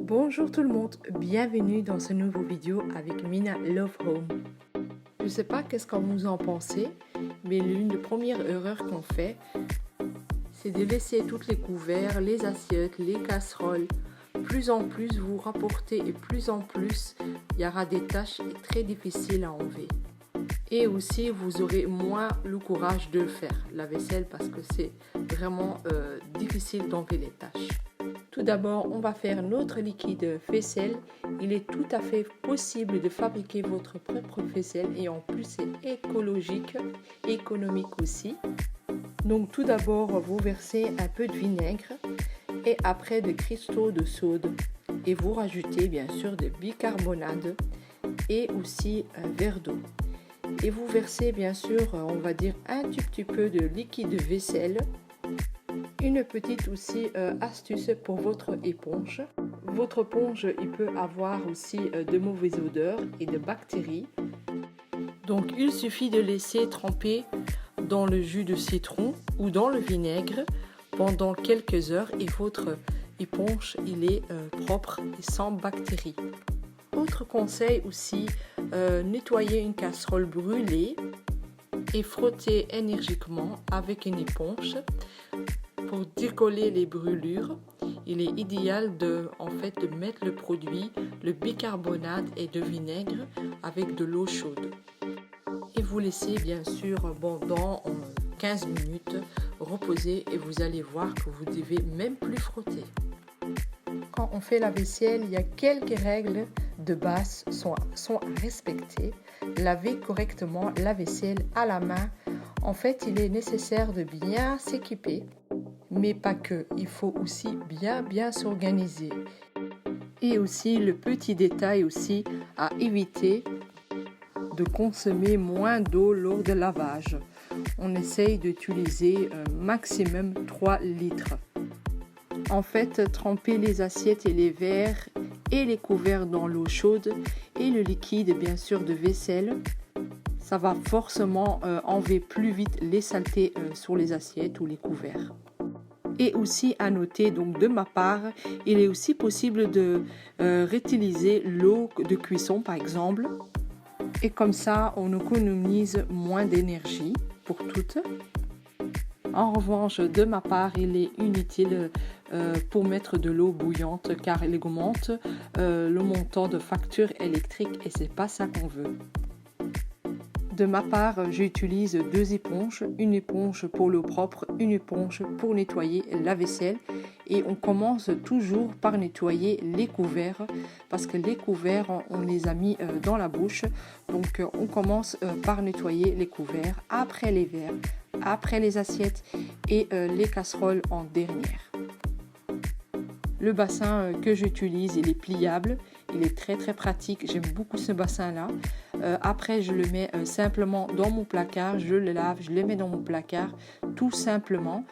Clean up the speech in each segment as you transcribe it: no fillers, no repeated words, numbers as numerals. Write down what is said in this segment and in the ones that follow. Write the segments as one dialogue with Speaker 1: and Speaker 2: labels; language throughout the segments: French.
Speaker 1: Bonjour tout le monde, bienvenue dans ce nouveau vidéo avec Mina Love Home. Je ne sais pas qu'est-ce que vous en pensez, mais l'une des premières erreurs qu'on fait, c'est de laisser tous les couverts, les assiettes, les casseroles. Plus en plus vous rapportez et plus en plus il y aura des tâches très difficiles à enlever. Et aussi vous aurez moins le courage de faire la vaisselle parce que c'est vraiment difficile d'enlever les tâches. Tout d'abord, on va faire notre liquide vaisselle. Il est tout à fait possible de fabriquer votre propre vaisselle et en plus c'est écologique, économique aussi. Donc tout d'abord, vous versez un peu de vinaigre et après des cristaux de soude et vous rajoutez bien sûr de bicarbonate et aussi un verre d'eau. Et vous versez bien sûr, on va dire un tout petit peu de liquide vaisselle. Une petite aussi astuce pour votre éponge. Votre éponge, il peut avoir aussi de mauvaises odeurs et de bactéries. Donc il suffit de laisser tremper dans le jus de citron ou dans le vinaigre pendant quelques heures et votre éponge il est propre et sans bactéries. Autre conseil aussi, nettoyer une casserole brûlée et frotter énergiquement avec une éponge. Pour décoller les brûlures, il est idéal de mettre le produit, le bicarbonate et de vinaigre avec de l'eau chaude. Et vous laissez bien sûr pendant 15 minutes reposer et vous allez voir que vous devez même plus frotter. Quand on fait la vaisselle, il y a quelques règles de base sont à respecter. Laver correctement la vaisselle à la main. En fait, il est nécessaire de bien s'équiper. Mais pas que, il faut aussi bien s'organiser. Et aussi le petit détail aussi à éviter de consommer moins d'eau lors du lavage. On essaye d'utiliser maximum 3 litres. En fait, tremper les assiettes et les verres et les couverts dans l'eau chaude et le liquide bien sûr de vaisselle, ça va forcément enlever plus vite les saletés sur les assiettes ou les couverts. Et aussi à noter, donc de ma part, il est aussi possible de réutiliser l'eau de cuisson par exemple. Et comme ça, on économise moins d'énergie pour toutes. En revanche, de ma part, il est inutile pour mettre de l'eau bouillante car elle augmente le montant de facture électrique et c'est pas ça qu'on veut. De ma part, j'utilise 2 éponges, une éponge pour l'eau propre, une éponge pour nettoyer la vaisselle. Et on commence toujours par nettoyer les couverts parce que les couverts, on les a mis dans la bouche. Donc on commence par nettoyer les couverts, après les verres, après les assiettes et les casseroles en dernière. Le bassin que j'utilise, il est pliable, il est très pratique, j'aime beaucoup ce bassin-là. Après, je le mets simplement dans mon placard, je le lave, je le mets dans mon placard, tout simplement.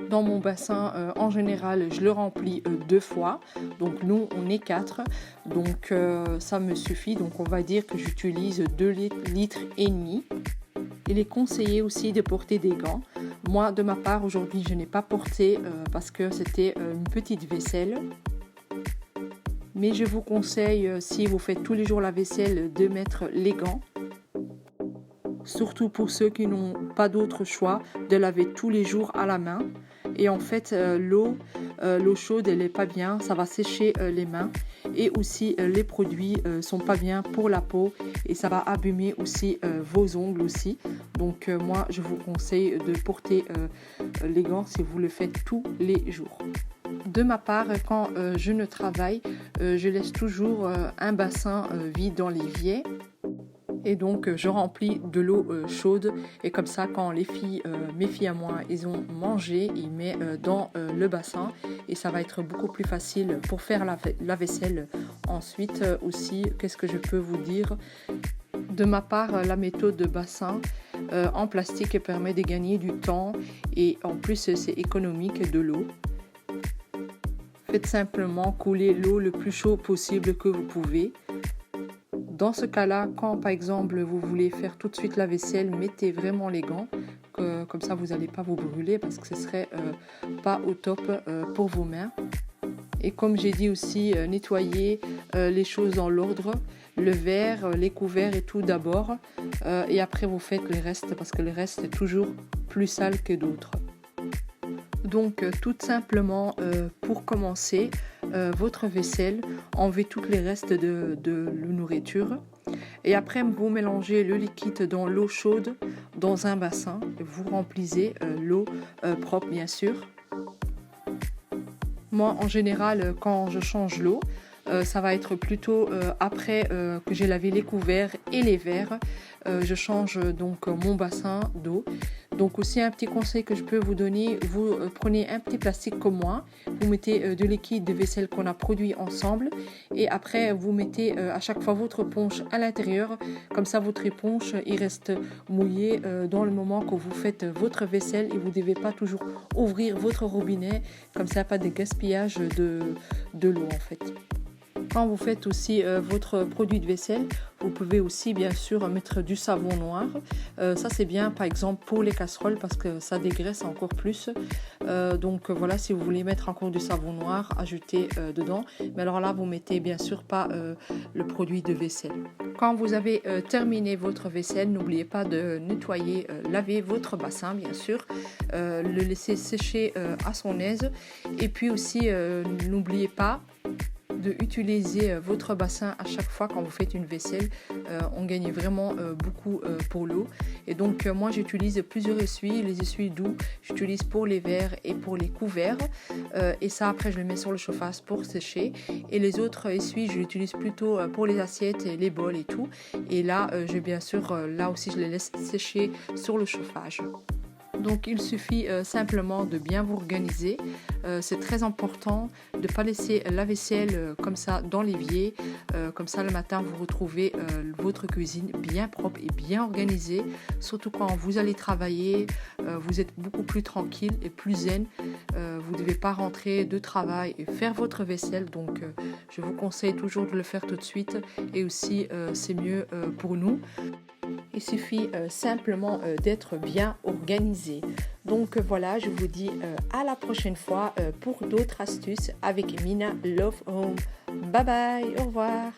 Speaker 1: Dans mon bassin, en général, je le remplis 2 fois. Donc nous, on est 4, donc ça me suffit. Donc on va dire que j'utilise 2 litres et demi. Il est conseillé aussi de porter des gants. Moi, de ma part, aujourd'hui, je n'ai pas porté parce que c'était une petite vaisselle. Mais je vous conseille, si vous faites tous les jours la vaisselle, de mettre les gants. Surtout pour ceux qui n'ont pas d'autre choix, de laver tous les jours à la main. Et en fait, l'eau chaude, elle n'est pas bien, ça va sécher les mains. Et aussi, les produits sont pas bien pour la peau et ça va abîmer aussi vos ongles aussi. Donc moi, je vous conseille de porter les gants si vous le faites tous les jours. De ma part, quand je ne travaille, je laisse toujours un bassin vide dans l'évier. Et donc je remplis de l'eau chaude et comme ça quand les filles, mes filles à moi, ils ont mangé, ils mettent dans le bassin et ça va être beaucoup plus facile pour faire la vaisselle. Ensuite aussi, qu'est-ce que je peux vous dire? De ma part, la méthode de bassin en plastique permet de gagner du temps et en plus c'est économique de l'eau. Faites simplement couler l'eau le plus chaud possible que vous pouvez. Dans ce cas-là, quand par exemple vous voulez faire tout de suite la vaisselle, mettez vraiment les gants, comme ça vous n'allez pas vous brûler parce que ce serait pas au top pour vos mains. Et comme j'ai dit aussi, nettoyer les choses dans l'ordre, le verre, les couverts et tout d'abord. Et après vous faites le reste parce que le reste est toujours plus sale que d'autres. Donc tout simplement pour commencer votre vaisselle, enlevez tous les restes de la nourriture. Et après vous mélangez le liquide dans l'eau chaude dans un bassin. Vous remplissez l'eau propre bien sûr. Moi, en général, quand je change l'eau, ça va être plutôt après que j'ai lavé les couverts et les verres. Je change donc mon bassin d'eau. Donc aussi un petit conseil que je peux vous donner, vous prenez un petit plastique comme moi, vous mettez de liquide de vaisselle qu'on a produit ensemble et après vous mettez à chaque fois votre éponge à l'intérieur. Comme ça votre éponge il reste mouillée dans le moment que vous faites votre vaisselle et vous ne devez pas toujours ouvrir votre robinet. Comme ça pas de gaspillage de l'eau en fait. Quand vous faites aussi votre produit de vaisselle, vous pouvez aussi bien sûr mettre du savon noir. Ça c'est bien par exemple pour les casseroles parce que ça dégraisse encore plus. Donc voilà, si vous voulez mettre encore du savon noir, ajoutez dedans. Mais alors là, vous mettez bien sûr pas le produit de vaisselle. Quand vous avez terminé votre vaisselle, n'oubliez pas de nettoyer, laver votre bassin bien sûr. Le laisser sécher à son aise. Et puis aussi, n'oubliez pas de utiliser votre bassin à chaque fois quand vous faites une vaisselle. On gagne vraiment beaucoup pour l'eau. Et donc moi j'utilise plusieurs essuies. Les essuies doux j'utilise pour les verres et pour les couverts. Et ça après je le mets sur le chauffage pour sécher. Et les autres essuies je l'utilise plutôt pour les assiettes et les bols et tout. Et là je bien sûr là aussi je les laisse sécher sur le chauffage. Donc il suffit simplement de bien vous organiser. C'est très important de ne pas laisser la vaisselle comme ça dans l'évier. Comme ça le matin vous retrouvez votre cuisine bien propre et bien organisée. Surtout quand vous allez travailler, vous êtes beaucoup plus tranquille et plus zen. Vous ne devez pas rentrer de travail et faire votre vaisselle. Donc je vous conseille toujours de le faire tout de suite. Et aussi c'est mieux pour nous. Il suffit simplement d'être bien organisé. Donc voilà, je vous dis à la prochaine fois pour d'autres astuces avec Mina Love Home. Bye bye, au revoir.